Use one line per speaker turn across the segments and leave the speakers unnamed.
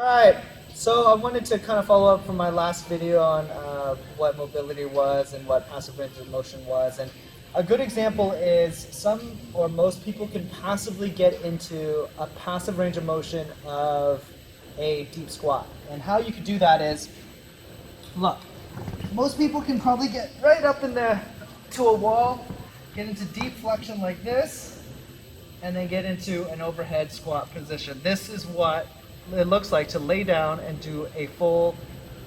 Alright, so I wanted to kind of follow up from my last video on what mobility was and what passive range of motion was. And a good example is some or most people can passively get into a passive range of motion of a deep squat. And how you could do that is, look, most people can probably get right up in there to a wall, get into deep flexion like this, and then get into an overhead squat position. This is what it looks like to lay down and do a full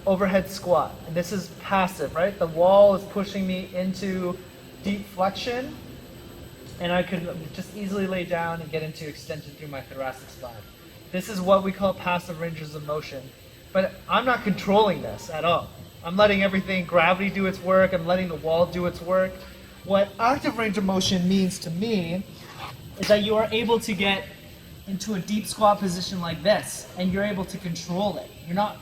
overhead squat. And this is passive, right? The wall is pushing me into deep flexion, and I could just easily lay down and get into extension through my thoracic spine. This is what we call passive ranges of motion. But I'm not controlling this at all. I'm letting everything, gravity do its work, I'm letting the wall do its work. What active range of motion means to me is that you are able to get into a deep squat position like this, and you're able to control it. You're not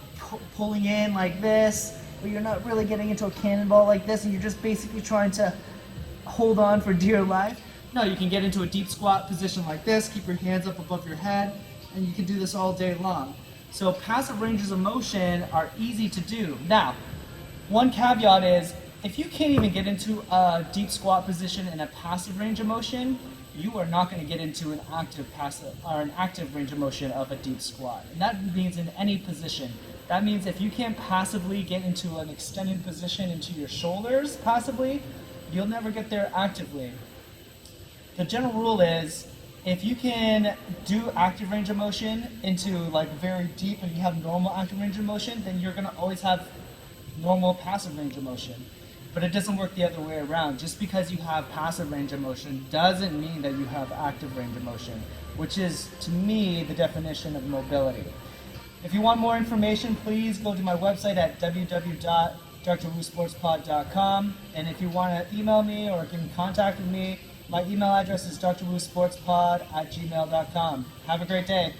pulling in like this, or you're not really getting into a cannonball like this, and you're just basically trying to hold on for dear life. No, you can get into a deep squat position like this, keep your hands up above your head, and you can do this all day long. So passive ranges of motion are easy to do. Now, one caveat is, if you can't even get into a deep squat position in a passive range of motion, you are not going to get into an active range of motion of a deep squat. And that means in any position. That means if you can't passively get into an extended position into your shoulders passively, you'll never get there actively. The general rule is, if you can do active range of motion into like very deep and you have normal active range of motion, then you're going to always have normal passive range of motion. But it doesn't work the other way around. Just because you have passive range of motion doesn't mean that you have active range of motion, which is, to me, the definition of mobility. If you want more information, please go to my website at www.drwusportspod.com. And if you want to email me or get in contact with me, my email address is drwusportspod@gmail.com. Have a great day.